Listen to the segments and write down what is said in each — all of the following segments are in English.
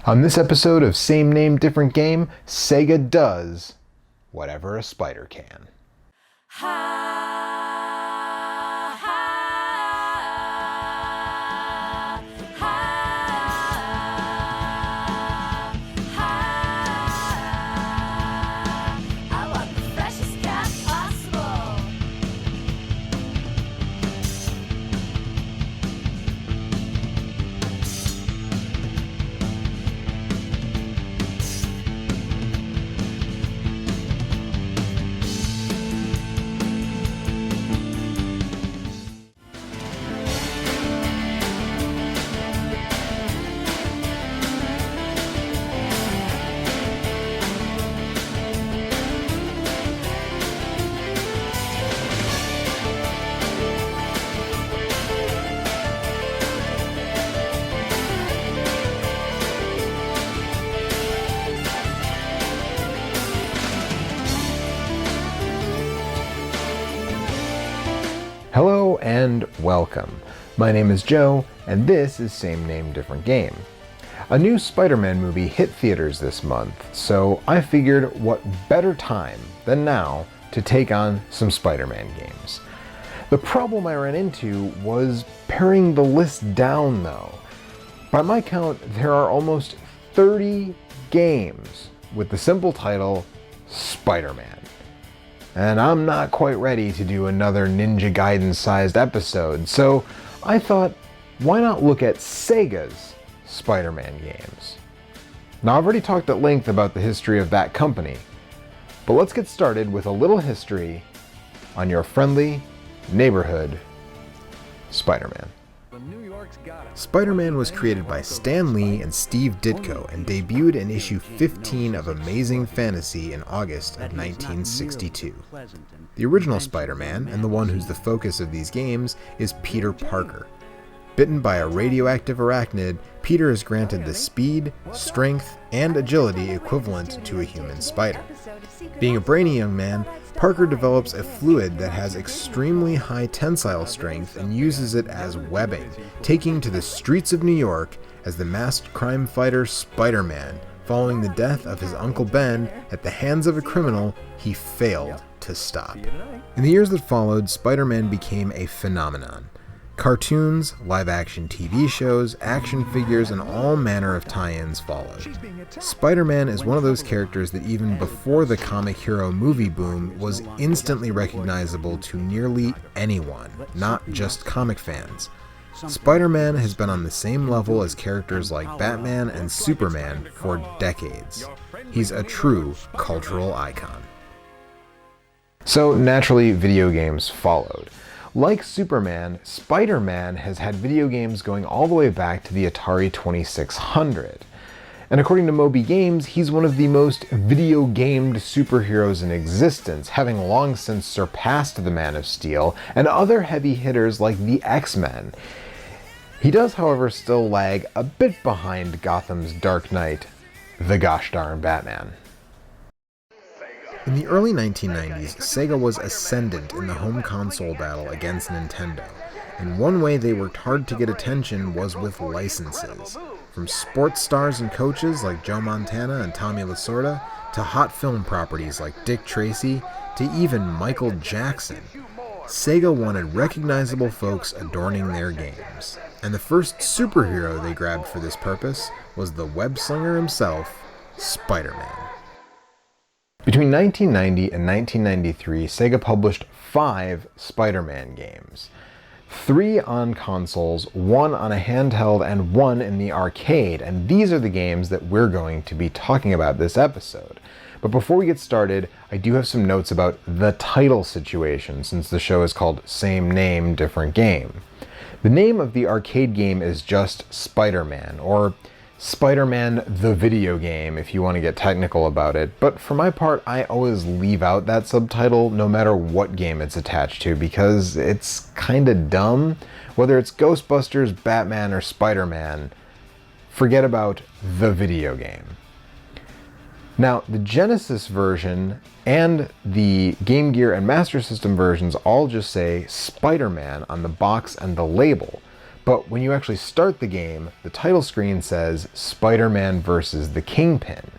On this episode of Same Name, Different Game, SEGA does whatever a spider can. Hello and welcome. My name is Joe, and this is Same Name, Different Game. A new Spider-Man movie hit theaters this month, so I figured what better time than now to take on some Spider-Man games. The problem I ran into was paring the list down though. By my count, there are almost 30 games with the simple title Spider-Man. And I'm not quite ready to do another Ninja Gaiden-sized episode, so I thought, why not look at SEGA's Spider-Man games? Now, I've already talked at length about the history of that company, but let's get started with a little history on your friendly neighborhood Spider-Man. Spider-Man was created by Stan Lee and Steve Ditko and debuted in issue 15 of Amazing Fantasy in August of 1962. The original Spider-Man, and the one who's the focus of these games, is Peter Parker. Bitten by a radioactive arachnid, Peter is granted the speed, strength, and agility equivalent to a human spider. Being a brainy young man, Parker develops a fluid that has extremely high tensile strength and uses it as webbing, taking to the streets of New York as the masked crime fighter Spider-Man, following the death of his Uncle Ben at the hands of a criminal he failed to stop. In the years that followed, Spider-Man became a phenomenon. Cartoons, live-action TV shows, action figures, and all manner of tie-ins followed. Spider-Man is one of those characters that even before the comic hero movie boom was instantly recognizable to nearly anyone, not just comic fans. Spider-Man has been on the same level as characters like Batman and Superman for decades. He's a true cultural icon. So naturally, video games followed. Like Superman, Spider-Man has had video games going all the way back to the Atari 2600. And according to Moby Games, he's one of the most video-gamed superheroes in existence, having long since surpassed the Man of Steel and other heavy hitters like the X-Men. He does, however, still lag a bit behind Gotham's Dark Knight, the gosh darn Batman. In the early 1990s, Sega was ascendant in the home console battle against Nintendo, and one way they worked hard to get attention was with licenses. From sports stars and coaches like Joe Montana and Tommy Lasorda, to hot film properties like Dick Tracy, to even Michael Jackson, Sega wanted recognizable folks adorning their games. And the first superhero they grabbed for this purpose was the web slinger himself, Spider-Man. Between 1990 and 1993, Sega published 5 Spider-Man games. 3 on consoles, 1 on a handheld, and 1 in the arcade, and these are the games that we're going to be talking about this episode. But before we get started, I do have some notes about the title situation, since the show is called Same Name, Different Game. The name of the arcade game is just Spider-Man, or Spider-Man the video game if you want to get technical about it, but for my part I always leave out that subtitle no matter what game it's attached to because it's kinda dumb. Whether it's Ghostbusters, Batman, or Spider-Man, forget about the video game. Now, the Genesis version and the Game Gear and Master System versions all just say Spider-Man on the box and the label, But when you actually start the game, the title screen says Spider-Man vs. the Kingpin.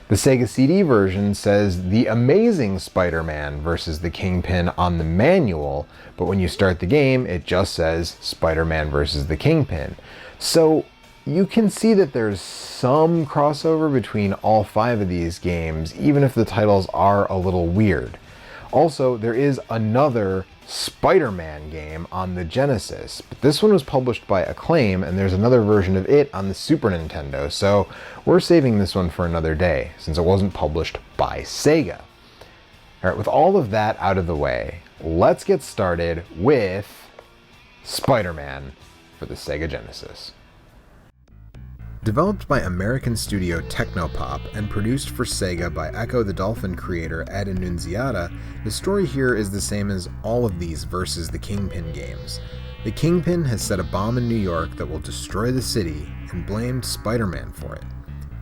The SEGA CD version says The Amazing Spider-Man vs. the Kingpin on the manual, but when you start the game, it just says Spider-Man vs. the Kingpin. So you can see that there's some crossover between all 5 of these games, even if the titles are a little weird. Also, there is another Spider-Man game on the Genesis, but this one was published by Acclaim, and there's another version of it on the Super Nintendo, so we're saving this one for another day, since it wasn't published by Sega. Alright, with all of that out of the way, let's get started with Spider-Man for the Sega Genesis. Developed by American studio Technopop and produced for Sega by Echo the Dolphin creator Ed Annunziata, the story here is the same as all of these versus the Kingpin games. The Kingpin has set a bomb in New York that will destroy the city and blamed Spider-Man for it.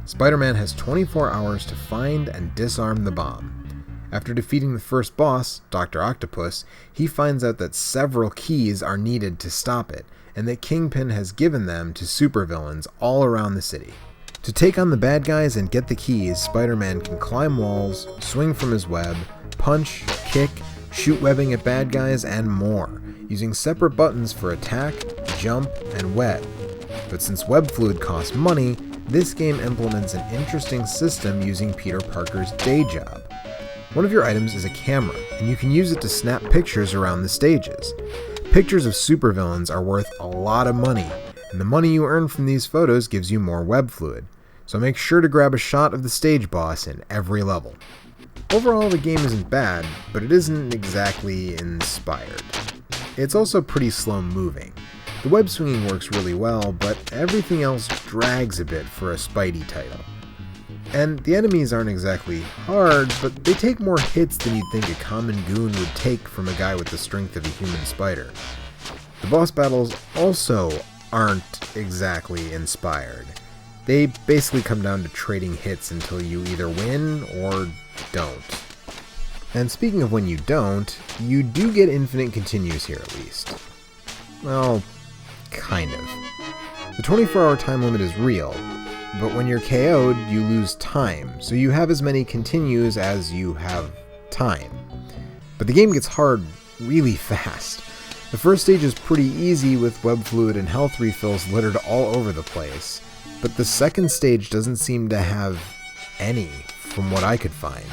Spider-Man has 24 hours to find and disarm the bomb. After defeating the first boss, Dr. Octopus, he finds out that several keys are needed to stop it, and that Kingpin has given them to supervillains all around the city. To take on the bad guys and get the keys, Spider-Man can climb walls, swing from his web, punch, kick, shoot webbing at bad guys, and more, using separate buttons for attack, jump, and web. But since web fluid costs money, this game implements an interesting system using Peter Parker's day job. One of your items is a camera, and you can use it to snap pictures around the stages. Pictures of supervillains are worth a lot of money, and the money you earn from these photos gives you more web fluid, so make sure to grab a shot of the stage boss in every level. Overall, the game isn't bad, but it isn't exactly inspired. It's also pretty slow moving. The web swinging works really well, but everything else drags a bit for a Spidey title. And the enemies aren't exactly hard, but they take more hits than you'd think a common goon would take from a guy with the strength of a human spider. The boss battles also aren't exactly inspired. They basically come down to trading hits until you either win or don't. And speaking of when you don't, you do get infinite continues here at least. Well, kind of. The 24-hour time limit is real, but when you're KO'd, you lose time, so you have as many continues as you have time. But the game gets hard really fast. The first stage is pretty easy with web fluid and health refills littered all over the place, but the second stage doesn't seem to have any, from what I could find.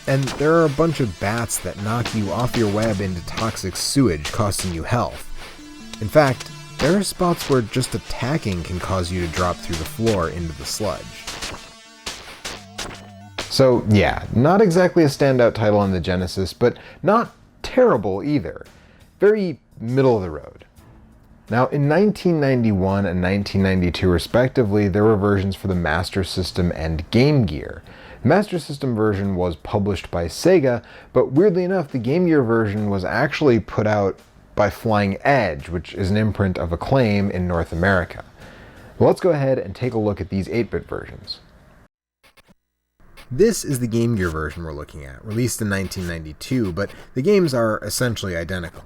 And there are a bunch of bats that knock you off your web into toxic sewage, costing you health. In fact, there are spots where just attacking can cause you to drop through the floor into the sludge. So yeah, not exactly a standout title on the Genesis, but not terrible either. Very middle of the road. Now, in 1991 and 1992 respectively, there were versions for the Master System and Game Gear. The Master System version was published by Sega, but weirdly enough, the Game Gear version was actually put out by Flying Edge, which is an imprint of Acclaim in North America. Well, let's go ahead and take a look at these 8-bit versions. This is the Game Gear version we're looking at, released in 1992, but the games are essentially identical.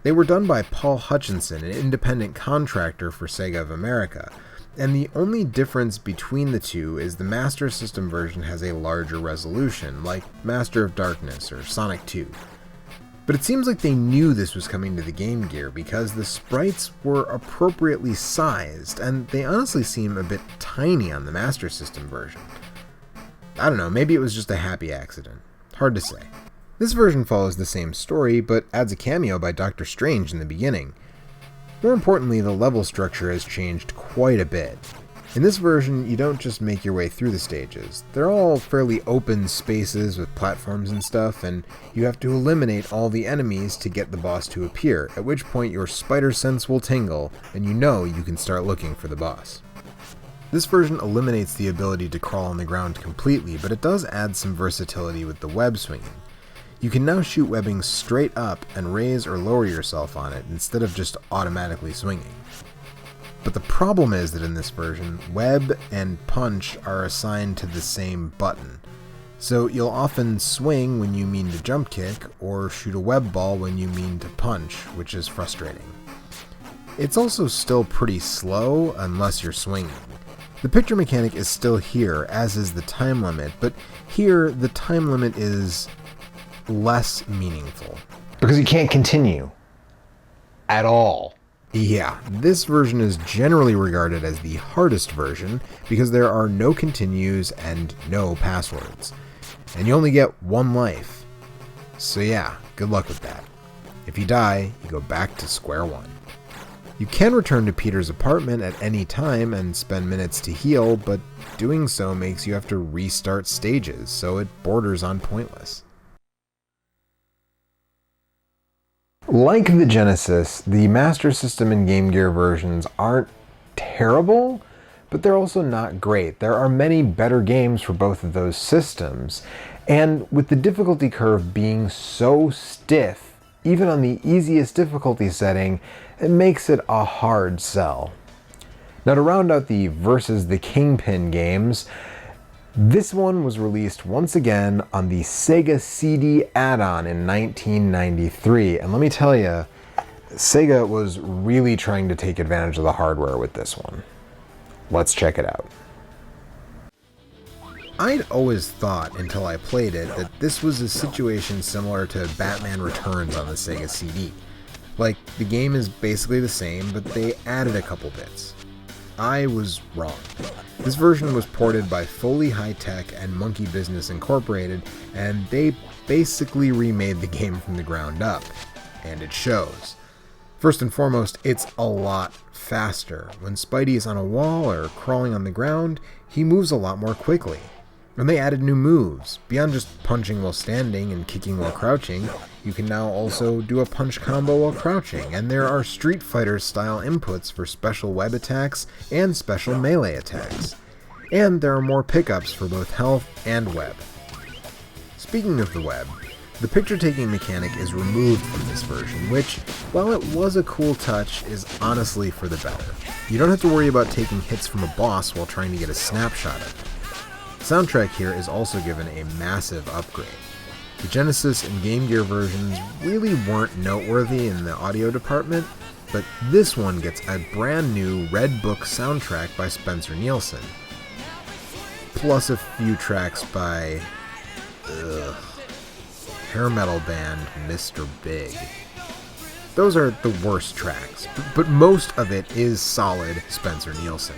They were done by Paul Hutchinson, an independent contractor for Sega of America, and the only difference between the two is the Master System version has a larger resolution, like Master of Darkness or Sonic 2. But it seems like they knew this was coming to the Game Gear because the sprites were appropriately sized, and they honestly seem a bit tiny on the Master System version. I don't know, maybe it was just a happy accident. Hard to say. This version follows the same story, but adds a cameo by Doctor Strange in the beginning. More importantly, the level structure has changed quite a bit. In this version, you don't just make your way through the stages. They're all fairly open spaces with platforms and stuff, and you have to eliminate all the enemies to get the boss to appear, at which point your spider sense will tingle, and you know you can start looking for the boss. This version eliminates the ability to crawl on the ground completely, but it does add some versatility with the web swinging. You can now shoot webbing straight up and raise or lower yourself on it instead of just automatically swinging. But the problem is that in this version, web and punch are assigned to the same button. So you'll often swing when you mean to jump kick, or shoot a web ball when you mean to punch, which is frustrating. It's also still pretty slow unless you're swinging. The picture mechanic is still here, as is the time limit, but here the time limit is less meaningful. Because you can't continue. At all. Yeah, this version is generally regarded as the hardest version because there are no continues and no passwords. And you only get one life. So yeah, good luck with that. If you die, you go back to square one. You can return to Peter's apartment at any time and spend minutes to heal, but doing so makes you have to restart stages, so it borders on pointless. Like the Genesis, the Master System and Game Gear versions aren't terrible, but they're also not great. There are many better games for both of those systems, and with the difficulty curve being so stiff, even on the easiest difficulty setting, it makes it a hard sell. Now, to round out the versus the Kingpin games, this one was released once again on the SEGA CD add-on in 1993, and let me tell you, SEGA was really trying to take advantage of the hardware with this one. Let's check it out. I'd always thought, until I played it, that this was a situation similar to Batman Returns on the SEGA CD. Like, the game is basically the same, but they added a couple bits. I was wrong. This version was ported by Foley High Tech and Monkey Business Incorporated, and they basically remade the game from the ground up. And it shows. First and foremost, it's a lot faster. When Spidey is on a wall or crawling on the ground, he moves a lot more quickly. And they added new moves. Beyond just punching while standing and kicking while crouching, you can now also do a punch combo while crouching, and there are Street Fighter style inputs for special web attacks and special melee attacks. And there are more pickups for both health and web. Speaking of the web, the picture-taking mechanic is removed from this version, which, while it was a cool touch, is honestly for the better. You don't have to worry about taking hits from a boss while trying to get a snapshot of it. The soundtrack here is also given a massive upgrade. The Genesis and Game Gear versions really weren't noteworthy in the audio department, but this one gets a brand new Red Book soundtrack by Spencer Nielsen, plus a few tracks by hair metal band Mr. Big. Those are the worst tracks, but most of it is solid Spencer Nielsen.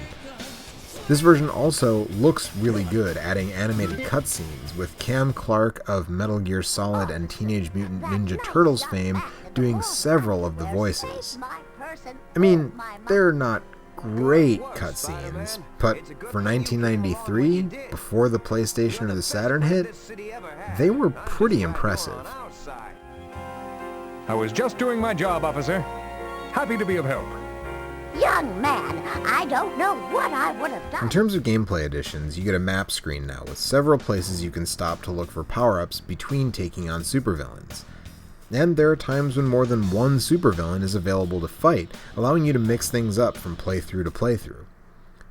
This version also looks really good, adding animated cutscenes, with Cam Clark of Metal Gear Solid and Teenage Mutant Ninja Turtles fame doing several of the voices. I mean, they're not great cutscenes, but for 1993, before the PlayStation or the Saturn hit, they were pretty impressive. I was just doing my job, officer. Happy to be of help. Young man, I don't know what I would have done. In terms of gameplay additions, you get a map screen now with several places you can stop to look for power-ups between taking on supervillains. And there are times when more than one supervillain is available to fight, allowing you to mix things up from playthrough to playthrough.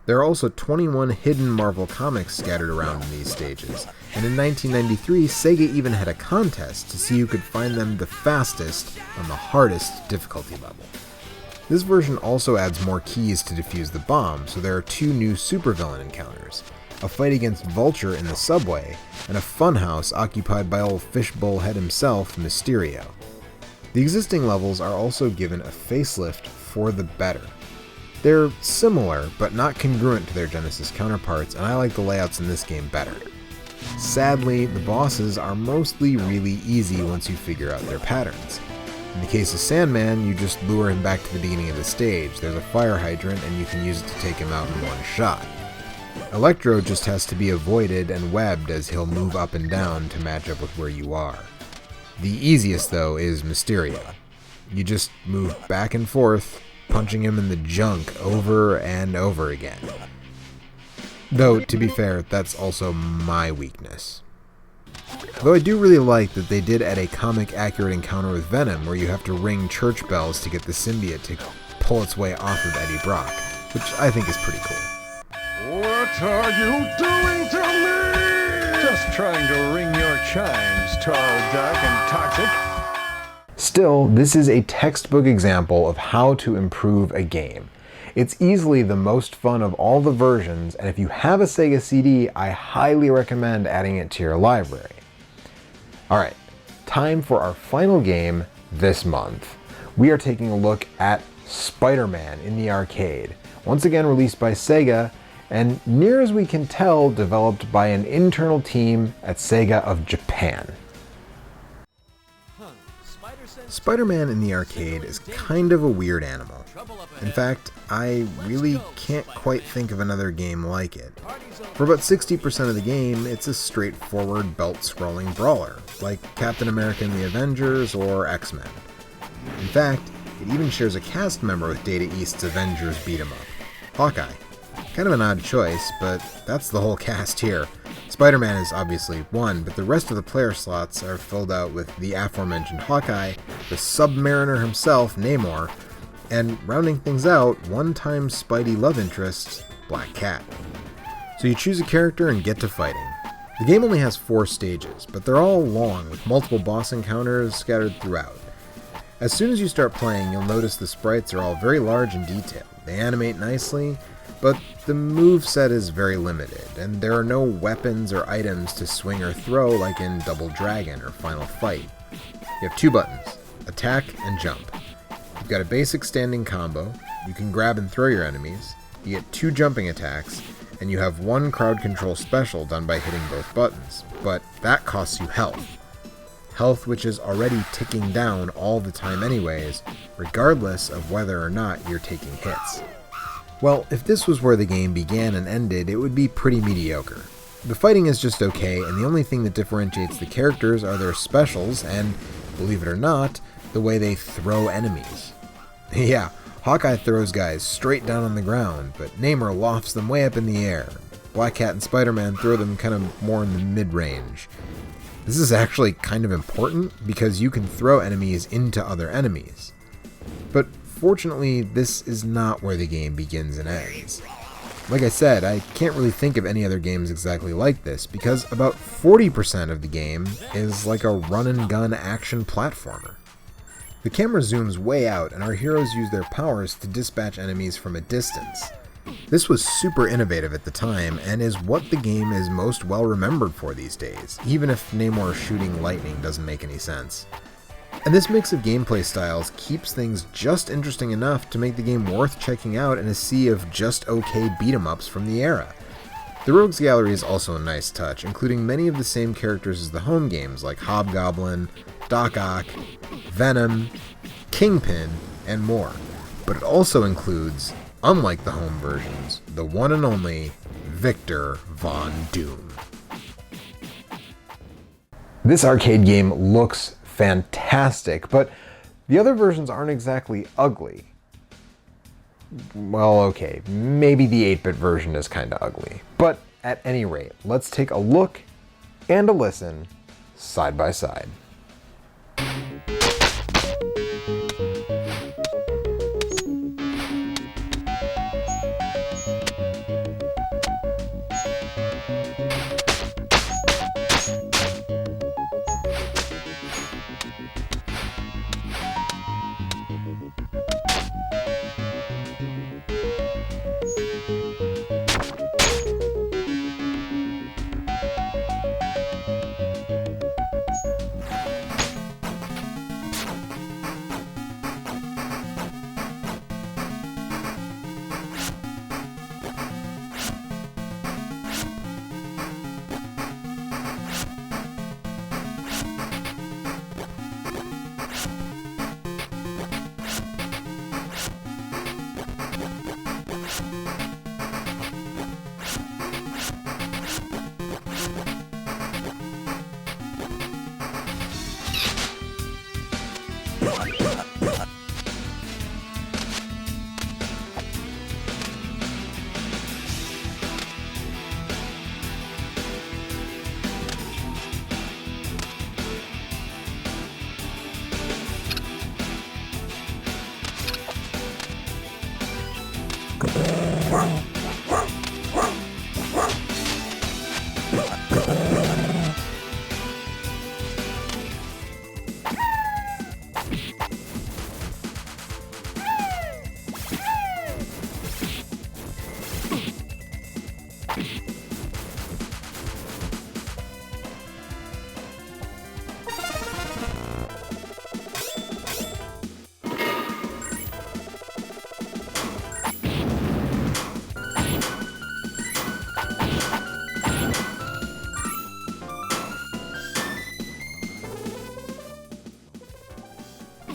There are also 21 hidden Marvel comics scattered around in these stages, and in 1993, Sega even had a contest to see who could find them the fastest on the hardest difficulty level. This version also adds more keys to defuse the bomb, so there are 2 new supervillain encounters, a fight against Vulture in the subway, and a funhouse occupied by old fishbowl head himself, Mysterio. The existing levels are also given a facelift for the better. They're similar, but not congruent to their Genesis counterparts, and I like the layouts in this game better. Sadly, the bosses are mostly really easy once you figure out their patterns. In the case of Sandman, you just lure him back to the beginning of the stage. There's a fire hydrant and you can use it to take him out in one shot. Electro just has to be avoided and webbed as he'll move up and down to match up with where you are. The easiest though is Mysterio. You just move back and forth, punching him in the junk over and over again. Though, to be fair, that's also my weakness. Though I do really like that they did add a comic-accurate encounter with Venom where you have to ring church bells to get the symbiote to pull its way off of Eddie Brock, which I think is pretty cool. What are you doing to me? Just trying to ring your chimes, tall, dark, and toxic. Still, this is a textbook example of how to improve a game. It's easily the most fun of all the versions, and if you have a Sega CD, I highly recommend adding it to your library. Alright, time for our final game this month. We are taking a look at Spider-Man in the arcade, once again released by Sega, and near as we can tell, developed by an internal team at Sega of Japan. Spider-Man in the arcade is kind of a weird animal. In fact, I really can't quite think of another game like it. For about 60% of the game, it's a straightforward belt-scrolling brawler, like Captain America and the Avengers or X-Men. In fact, it even shares a cast member with Data East's Avengers beat-em-up, Hawkeye. Kind of an odd choice, but that's the whole cast here. Spider-Man is obviously one, but the rest of the player slots are filled out with the aforementioned Hawkeye, the Submariner himself, Namor, and rounding things out, one-time Spidey love interest, Black Cat. So you choose a character and get to fighting. The game only has 4 stages, but they're all long, with multiple boss encounters scattered throughout. As soon as you start playing, you'll notice the sprites are all very large and detailed. They animate nicely, but the moveset is very limited, and there are no weapons or items to swing or throw like in Double Dragon or Final Fight. You have 2 buttons, attack and jump. You've got a basic standing combo, you can grab and throw your enemies, you get 2 jumping attacks, and you have 1 crowd control special done by hitting both buttons, but that costs you health. Health which is already ticking down all the time anyways, regardless of whether or not you're taking hits. Well, if this was where the game began and ended, it would be pretty mediocre. The fighting is just okay, and the only thing that differentiates the characters are their specials and, believe it or not, the way they throw enemies. Yeah, Hawkeye throws guys straight down on the ground, but Namor lofts them way up in the air. Black Cat and Spider-Man throw them kind of more in the mid-range. This is actually kind of important because you can throw enemies into other enemies. But fortunately, this is not where the game begins and ends. Like I said, I can't really think of any other games exactly like this because about 40% of the game is like a run-and-gun action platformer. The camera zooms way out and our heroes use their powers to dispatch enemies from a distance. This was super innovative at the time and is what the game is most well remembered for these days, even if Namor shooting lightning doesn't make any sense. And this mix of gameplay styles keeps things just interesting enough to make the game worth checking out in a sea of just okay beat-em-ups from the era. The Rogues Gallery is also a nice touch, including many of the same characters as the home games like Hobgoblin, Doc Ock, Venom, Kingpin, and more. But it also includes, unlike the home versions, the one and only Victor Von Doom. This arcade game looks fantastic, but the other versions aren't exactly ugly. Well, okay, maybe the 8-bit version is kinda ugly. But at any rate, let's take a look and a listen side by side.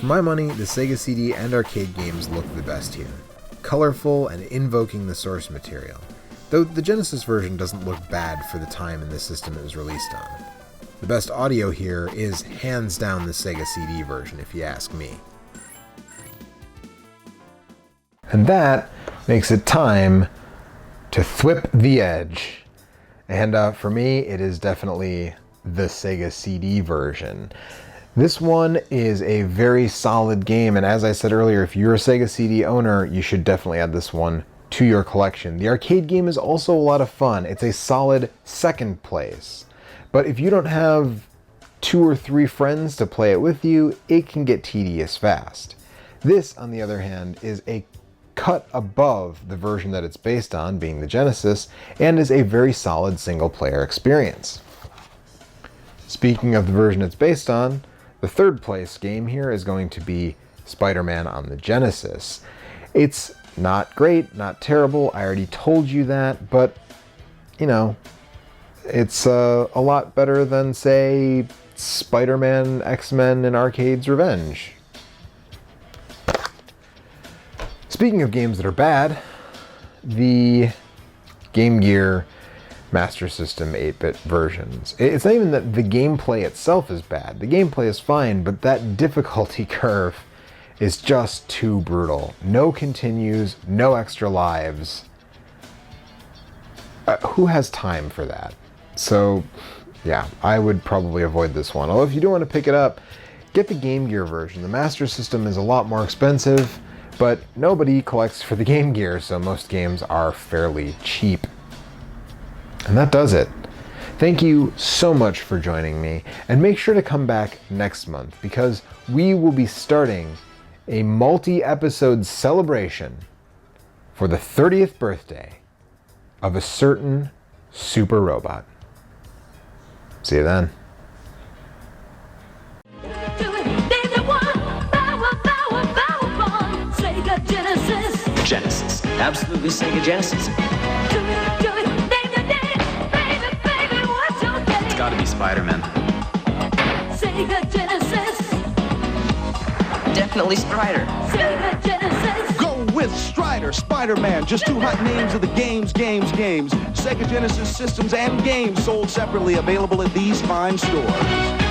For my money, the Sega CD and arcade games look the best here. Colorful and invoking the source material, though the Genesis version doesn't look bad for the time and the system it was released on. The best audio here is hands down the Sega CD version, if you ask me. And that makes it time to thwip the edge. And for me, it is definitely the Sega CD version. This one is a very solid game, and as I said earlier, if you're a Sega CD owner, you should definitely add this one to your collection. The arcade game is also a lot of fun. It's a solid second place. But if you don't have 2 or 3 friends to play it with you, it can get tedious fast. This, on the other hand, is a cut above the version that it's based on, being the Genesis, and is a very solid single-player experience. Speaking of the version it's based on, the third place game here is going to be Spider-Man on the Genesis. It's not great, not terrible, I already told you that, but, you know, it's a lot better than, say, Spider-Man X-Men and Arcade's Revenge. Speaking of games that are bad, the Game Gear Master System 8-bit versions. It's not even that the gameplay itself is bad. The gameplay is fine, but that difficulty curve is just too brutal. No continues, no extra lives. Who has time for that? So, yeah, I would probably avoid this one. Although if you do want to pick it up, get the Game Gear version. The Master System is a lot more expensive, but nobody collects for the Game Gear, so most games are fairly cheap. And that does it. Thank you so much for joining me, and make sure to come back next month because we will be starting a multi-episode celebration for the 30th birthday of a certain super robot. See you then. Genesis. Absolutely Sega Genesis. It's gotta be Spider-Man. Sega Genesis. Definitely Strider. Sega Genesis. Go with Strider, Spider-Man, just 2 hot names of the games. Sega Genesis systems and games sold separately, available at these fine stores.